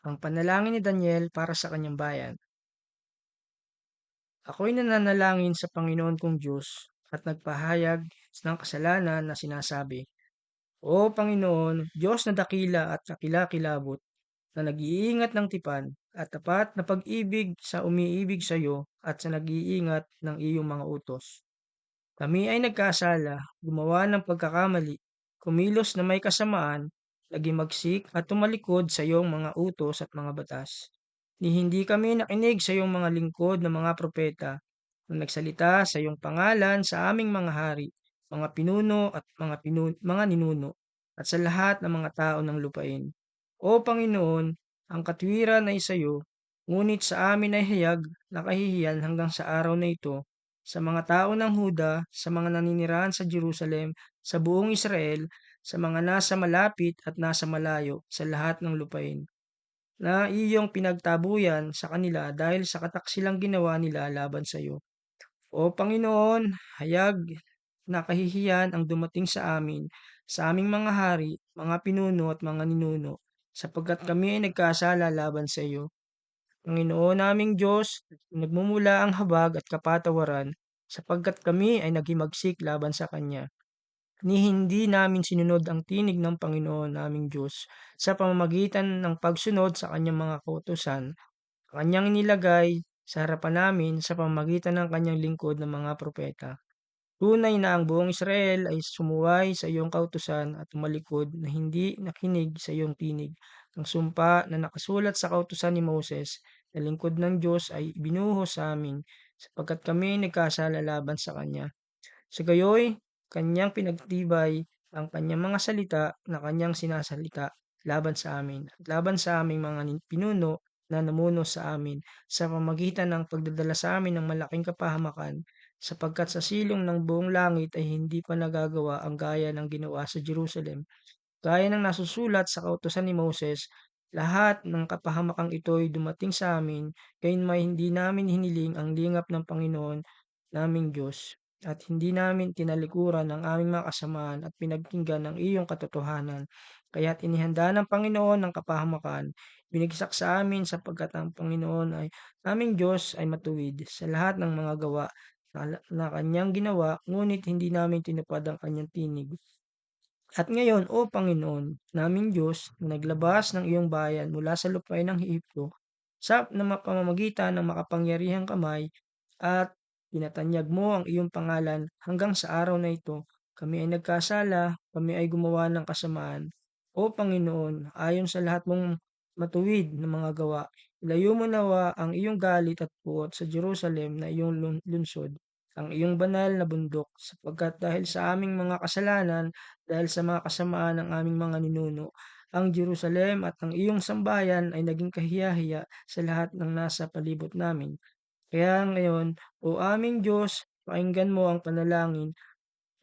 Ang panalangin ni Daniel para sa kanyang bayan. Ako'y nananalangin sa Panginoon kong Diyos at nagpahayag ng kasalanan na sinasabi, O Panginoon, Diyos na dakila at kakilakilabot, na nag-iingat ng tipan at tapat na pag-ibig sa umiibig sa iyo at sa nag-iingat ng iyong mga utos. Kami ay nagkasala, gumawa ng pagkakamali, kumilos na may kasamaan, nagimagsik at tumalikod sa iyong mga utos at mga batas. Ni hindi kami nakinig sa iyong mga lingkod na mga propeta na nagsalita sa iyong pangalan sa aming mga hari, mga pinuno at mga ninuno, at sa lahat ng mga tao ng lupain. O Panginoon, ang katwiran ay sa iyo, ngunit sa amin ay hayag na kahihiyan hanggang sa araw na ito, sa mga tao ng Huda, sa mga naninirahan sa Jerusalem, sa buong Israel, sa mga nasa malapit at nasa malayo, sa lahat ng lupain, na iyong pinagtabuyan sa kanila dahil sa kataksilang ginawa nila laban sa iyo. O Panginoon, hayag na kahihiyan ang dumating sa aming mga hari, mga pinuno at mga ninuno, sapagkat kami ay nagkasala laban sa iyo. Panginoon naming Diyos, nagmumula ang habag at kapatawaran, sapagkat kami ay naghimagsik laban sa Kanya. Ni hindi namin sinunod ang tinig ng Panginoon naming Diyos sa pamamagitan ng pagsunod sa Kanyang mga kautusan, Kanyang inilagay sa harapan namin sa pamamagitan ng Kanyang lingkod na mga propeta. Tunay na ang buong Israel ay sumuway sa iyong kautusan at tumalikod na hindi nakinig sa iyong tinig. Ang sumpa na nakasulat sa kautusan ni Moses na lingkod ng Diyos ay ibinuhos sa amin sapagkat kami nagkasala laban sa Kanya. Sa gayoy, Kanyang pinagtibay ang Kanyang mga salita na Kanyang sinasalita laban sa amin at laban sa aming mga pinuno na namuno sa amin sa pamamagitan ng pagdadala sa amin ng malaking kapahamakan sapagkat sa silong ng buong langit ay hindi pa nagagawa ang gaya ng ginawa sa Jerusalem. Gaya ng nasusulat sa kautusan ni Moses, lahat ng kapahamakang ito ay dumating sa amin, gayunmay hindi namin hiniling ang lingap ng Panginoon naming Diyos, at hindi namin tinalikuran ang aming mga kasamaan at pinagkinggan ang iyong katotohanan. Kaya't inihanda ng Panginoon ang kapahamakan, binigsak sa amin sapagkat ang Panginoon ay naming Diyos ay matuwid sa lahat ng mga gawa na kanyang ginawa, ngunit hindi namin tinupad ang kanyang tinig. At ngayon, O Panginoon, naming Diyos, na naglabas ng iyong bayan mula sa lupain ng Ehipto, pamamagitan ng makapangyarihang kamay at pinatanyag mo ang iyong pangalan hanggang sa araw na ito, kami ay nagkasala, kami ay gumawa ng kasamaan. O Panginoon, ayon sa lahat mong matuwid na mga gawa, ilayo mo nawa ang iyong galit at puot sa Jerusalem na iyong lungsod, ang iyong banal na bundok, sapagkat dahil sa aming mga kasalanan, dahil sa mga kasamaan ng aming mga ninuno, ang Jerusalem at ang iyong sambayan ay naging kahiyahiya sa lahat ng nasa palibot namin. Kaya ngayon, O aming Diyos, pakinggan mo ang panalangin,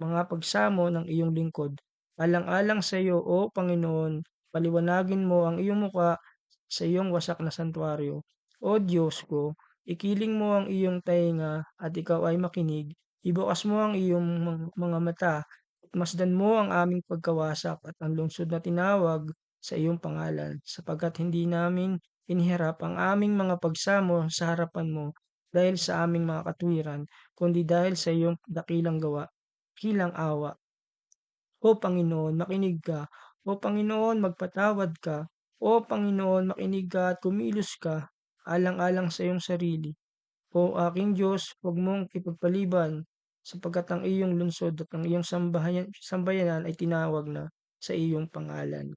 mga pagsamo ng iyong lingkod. Alang-alang sa iyo, O Panginoon, paliwanagin mo ang iyong muka sa iyong wasak na santuario. O Diyos ko, ikiling mo ang iyong tainga at ikaw ay makinig. Ibukas mo ang iyong mga mata at masdan mo ang aming pagkawasak at ang lungsod na tinawag sa iyong pangalan, sapagkat hindi namin inihirap ang aming mga pagsamo sa harapan mo dahil sa aming mga katwiran, kundi dahil sa iyong dakilang gawa, kilang awa. O Panginoon, makinig ka. O Panginoon, magpatawad ka. O Panginoon, makinig ka at kumilos ka, alang-alang sa iyong sarili. O aking Diyos, huwag mong ipagpaliban, sapagkat ang iyong lungsod at ang iyong sambayanan ay tinawag na sa iyong pangalan.